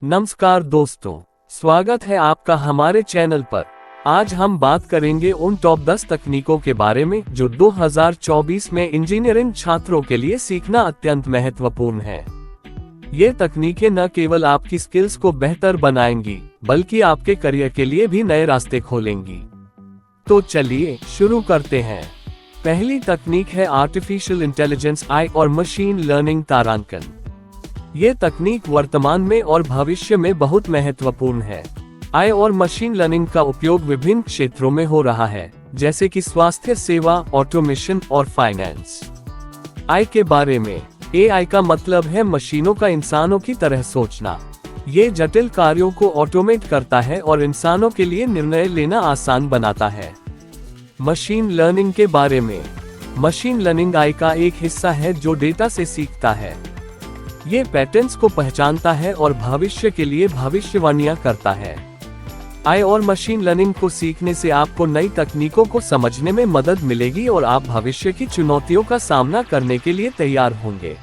नमस्कार दोस्तों, स्वागत है आपका हमारे चैनल पर। आज हम बात करेंगे उन टॉप 10 तकनीकों के बारे में जो 2024 में इंजीनियरिंग छात्रों के लिए सीखना अत्यंत महत्वपूर्ण है। ये तकनीकें न केवल आपकी स्किल्स को बेहतर बनाएंगी बल्कि आपके करियर के लिए भी नए रास्ते खोलेंगी। तो चलिए शुरू करते हैं। पहली तकनीक है आर्टिफिशियल इंटेलिजेंस आई और मशीन लर्निंग तारांकन। ये तकनीक वर्तमान में और भविष्य में बहुत महत्वपूर्ण है। आई और मशीन लर्निंग का उपयोग विभिन्न क्षेत्रों में हो रहा है, जैसे कि स्वास्थ्य सेवा, ऑटोमेशन और फाइनेंस। आई के बारे में, एआई का मतलब है मशीनों का इंसानों की तरह सोचना। ये जटिल कार्यों को ऑटोमेट करता है और इंसानों के लिए निर्णय लेना आसान बनाता है। मशीन लर्निंग के बारे में, मशीन लर्निंग आई का एक हिस्सा है जो डेटा से सीखता है। ये पैटर्न्स को पहचानता है और भविष्य के लिए भविष्यवाणियां करता है। आई और मशीन लर्निंग को सीखने से आपको नई तकनीकों को समझने में मदद मिलेगी और आप भविष्य की चुनौतियों का सामना करने के लिए तैयार होंगे।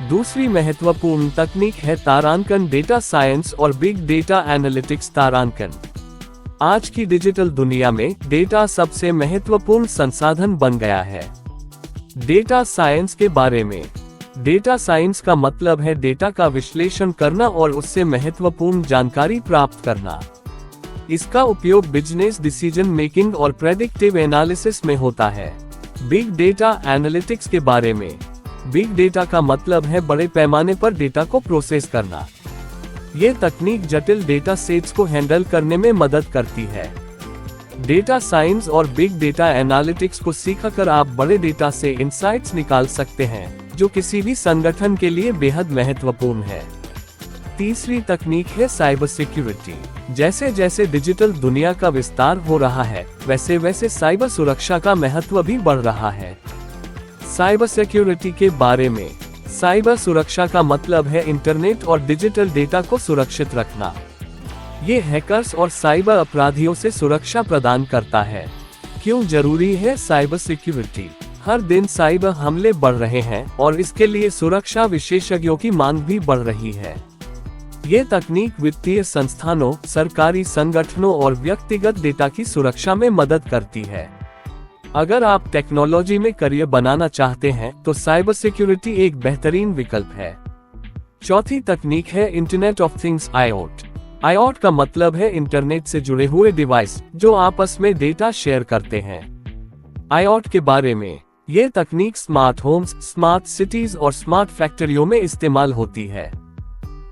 दूसरी महत्वपूर्ण तकनीक है तारांकन, डेटा साइंस और बिग डेटा एनालिटिक्स तारांकन। आज की डिजिटल दुनिया में डेटा सबसे महत्वपूर्ण संसाधन बन गया है। डेटा साइंस के बारे में, डेटा साइंस का मतलब है डेटा का विश्लेषण करना और उससे महत्वपूर्ण जानकारी प्राप्त करना। इसका उपयोग बिजनेस डिसीजन मेकिंग और प्रेडिक्टिव एनालिसिस में होता है। बिग डेटा एनालिटिक्स के बारे में, बिग डेटा का मतलब है बड़े पैमाने पर डेटा को प्रोसेस करना। ये तकनीक जटिल डेटा सेट्स को हैंडल करने में मदद करती है। डेटा साइंस और बिग डेटा एनालिटिक्स को सीखकर आप बड़े डेटा से इंसाइट्स निकाल सकते हैं, जो किसी भी संगठन के लिए बेहद महत्वपूर्ण है। तीसरी तकनीक है साइबर सिक्योरिटी। जैसे जैसे डिजिटल दुनिया का विस्तार हो रहा है, वैसे वैसे साइबर सुरक्षा का महत्व भी बढ़ रहा है। साइबर सिक्योरिटी के बारे में, साइबर सुरक्षा का मतलब है इंटरनेट और डिजिटल डेटा को सुरक्षित रखना। ये हैकर्स और साइबर अपराधियों से सुरक्षा प्रदान करता है। क्यों जरूरी है साइबर सिक्योरिटी? हर दिन साइबर हमले बढ़ रहे हैं और इसके लिए सुरक्षा विशेषज्ञों की मांग भी बढ़ रही है। ये तकनीक वित्तीय संस्थानों, सरकारी संगठनों और व्यक्तिगत डेटा की सुरक्षा में मदद करती है। अगर आप टेक्नोलॉजी में करियर बनाना चाहते हैं तो साइबर सिक्योरिटी एक बेहतरीन विकल्प है। चौथी तकनीक है internet of things IoT. IoT का मतलब है इंटरनेट से जुड़े हुए डिवाइस जो आपस में डेटा शेयर करते हैं। आईओटी के बारे में, ये तकनीक स्मार्ट होम्स, स्मार्ट सिटीज और स्मार्ट फैक्ट्रियों में इस्तेमाल होती है।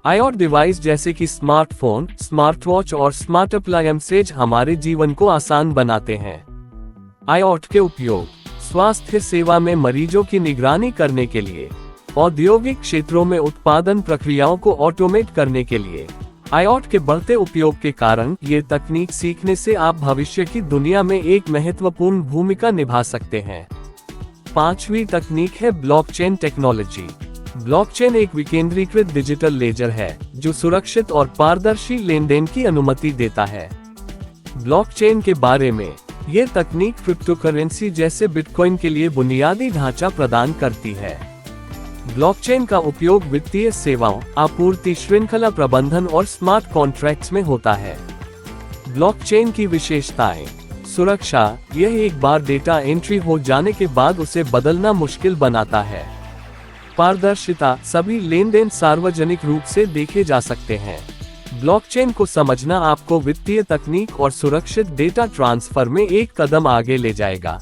आईओटी डिवाइस जैसे कि स्मार्टफोन, स्मार्ट वॉच और स्मार्ट अप्लायंसेज हमारे जीवन को आसान बनाते हैं। आईओटी के उपयोग स्वास्थ्य सेवा में मरीजों की निगरानी करने के लिए, औद्योगिक क्षेत्रों में उत्पादन प्रक्रियाओं को ऑटोमेट करने के लिए। आईओटी के बढ़ते उपयोग के कारण ये तकनीक सीखने से आप भविष्य की दुनिया में एक महत्वपूर्ण भूमिका निभा सकते हैं। पांचवी तकनीक है ब्लॉकचेन टेक्नोलॉजी। ब्लॉकचेन एक विकेंद्रीकृत डिजिटल लेजर है जो सुरक्षित और पारदर्शी लेनदेन की अनुमति देता है। ब्लॉकचेन के बारे में, ये तकनीक क्रिप्टोकरेंसी जैसे बिटकॉइन के लिए बुनियादी ढांचा प्रदान करती है। ब्लॉकचेन का उपयोग वित्तीय सेवाओं, आपूर्ति श्रृंखला प्रबंधन और स्मार्ट कॉन्ट्रैक्ट्स में होता है। ब्लॉकचेन की विशेषताएं, सुरक्षा, यह एक बार डेटा एंट्री हो जाने के बाद उसे बदलना मुश्किल बनाता है। पारदर्शिता, सभी लेनदेन सार्वजनिक रूप से देखे जा सकते हैं। ब्लॉकचेन को समझना आपको वित्तीय तकनीक और सुरक्षित डेटा ट्रांसफर में एक कदम आगे ले जाएगा।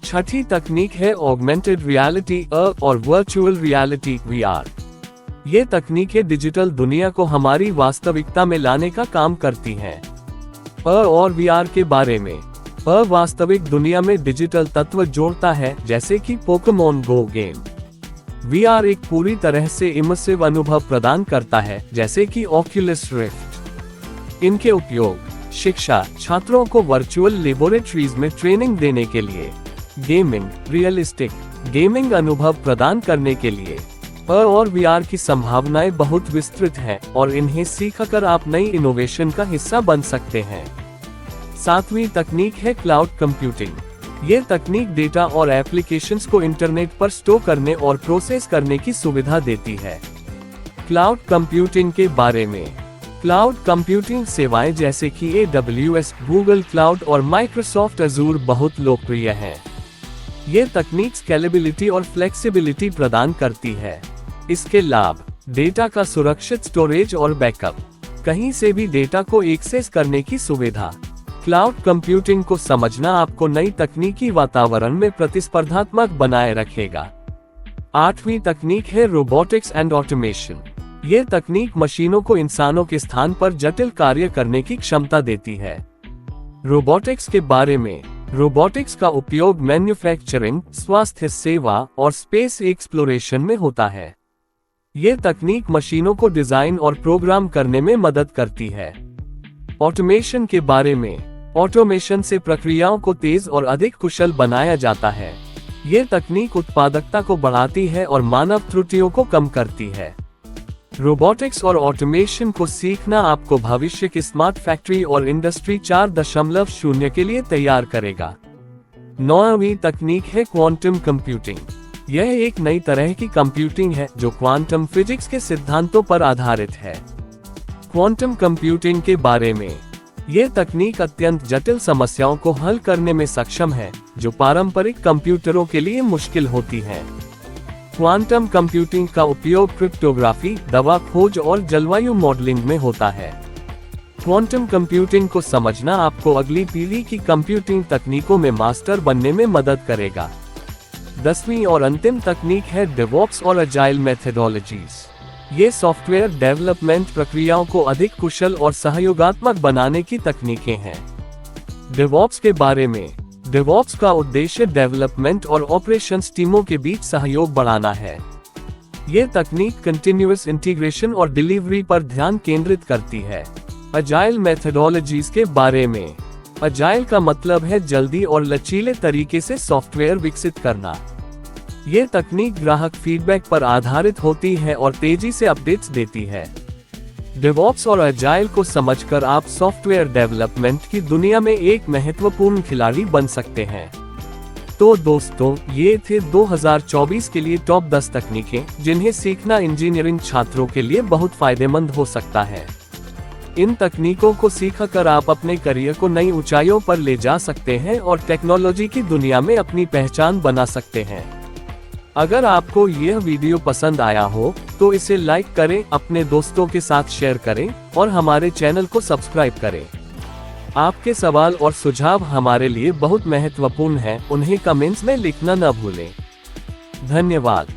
छठी तकनीक है ऑगमेंटेड रियलिटी और वर्चुअल रियलिटी (VR). ये तकनीकें डिजिटल दुनिया को हमारी वास्तविकता में लाने का काम करती हैं। और VR के बारे में, वास्तविक दुनिया में डिजिटल तत्व जोड़ता है, जैसे कि पोकेमॉन गो गेम। VR एक पूरी तरह से इमर्सिव अनुभव प्रदान करता है, जैसे कि ऑक्यूलस रिफ्ट। इनके उपयोग शिक्षा, छात्रों को वर्चुअल लेबोरेटरीज में ट्रेनिंग देने के लिए, गेमिंग, रियलिस्टिक गेमिंग अनुभव प्रदान करने के लिए। और VR की संभावनाएं बहुत विस्तृत हैं और इन्हें सीखकर आप नई इनोवेशन का हिस्सा बन सकते हैं। सातवीं तकनीक है क्लाउड कंप्यूटिंग। ये तकनीक डेटा और एप्लीकेशंस को इंटरनेट पर स्टोर करने और प्रोसेस करने की सुविधा देती है। क्लाउड कंप्यूटिंग के बारे में। क्लाउड कंप्यूटिंग सेवाएं जैसे कि AWS, गूगल क्लाउड और माइक्रोसॉफ्ट अजूर बहुत लोकप्रिय हैं। ये तकनीक स्केलेबिलिटी और फ्लेक्सिबिलिटी प्रदान करती है। इसके लाभ: डेटा का सुरक्षित स्टोरेज और बैकअप, कहीं से भी डेटा को एक्सेस करने की सुविधा। क्लाउड कंप्यूटिंग को समझना आपको नई तकनीकी वातावरण में प्रतिस्पर्धात्मक बनाए रखेगा। 8वीं तकनीक है रोबोटिक्स एंड ऑटोमेशन। ये तकनीक मशीनों को इंसानों के स्थान पर जटिल कार्य करने की क्षमता देती है। रोबोटिक्स के बारे में। रोबोटिक्स का उपयोग मैन्युफैक्चरिंग, स्वास्थ्य सेवा और स्पेस एक्सप्लोरेशन में होता है। ये तकनीक मशीनों को डिजाइन और प्रोग्राम करने में मदद करती है। ऑटोमेशन के बारे में। ऑटोमेशन से प्रक्रियाओं को तेज और अधिक कुशल बनाया जाता है। ये तकनीक उत्पादकता को बढ़ाती है और मानव त्रुटियों को कम करती है। रोबोटिक्स और ऑटोमेशन को सीखना आपको भविष्य की स्मार्ट फैक्ट्री और इंडस्ट्री 4.0 के लिए तैयार करेगा। 9वीं तकनीक है क्वांटम कंप्यूटिंग। यह एक नई तरह की कंप्यूटिंग है जो क्वांटम फिजिक्स के सिद्धांतों पर आधारित है। क्वांटम कंप्यूटिंग के बारे में। यह तकनीक अत्यंत जटिल समस्याओं को हल करने में सक्षम है, जो पारंपरिक कंप्यूटरों के लिए मुश्किल होती है। क्वांटम कंप्यूटिंग का उपयोग क्रिप्टोग्राफी, दवा खोज और जलवायु मॉडलिंग में होता है। क्वांटम कंप्यूटिंग को समझना आपको अगली पीढ़ी की कंप्यूटिंग तकनीकों में मास्टर बनने में मदद करेगा। 10वीं और अंतिम तकनीक है डेवऑप्स और अजाइल मेथडोलॉजीज। ये सॉफ्टवेयर डेवलपमेंट प्रक्रियाओं को अधिक कुशल और सहयोगात्मक बनाने की तकनीकें हैं। डेवऑप्स के बारे में। डेवऑप्स का उद्देश्य डेवलपमेंट और ऑपरेशंस टीमों के बीच सहयोग बढ़ाना है। ये तकनीक कंटिन्यूअस इंटीग्रेशन और डिलीवरी पर ध्यान केंद्रित करती है। अजाइल मेथडोलॉजीज के बारे में। अजाइल का मतलब है जल्दी और लचीले तरीके से सॉफ्टवेयर विकसित करना। ये तकनीक ग्राहक फीडबैक पर आधारित होती है और तेजी से अपडेट्स देती है। डेवऑप्स और अजाइल को समझकर आप सॉफ्टवेयर डेवलपमेंट की दुनिया में एक महत्वपूर्ण खिलाड़ी बन सकते हैं। तो दोस्तों, ये थे 2024 के लिए टॉप 10 तकनीकें जिन्हें सीखना इंजीनियरिंग छात्रों के लिए बहुत फायदेमंद हो सकता है। इन तकनीकों को सीखकर आप अपने करियर को नई ऊंचाइयों पर ले जा सकते हैं और टेक्नोलॉजी की दुनिया में अपनी पहचान बना सकते हैं। अगर आपको यह वीडियो पसंद आया हो तो इसे लाइक करें, अपने दोस्तों के साथ शेयर करें और हमारे चैनल को सब्सक्राइब करें। आपके सवाल और सुझाव हमारे लिए बहुत महत्वपूर्ण हैं, उन्हें कमेंट्स में लिखना न भूलें। धन्यवाद।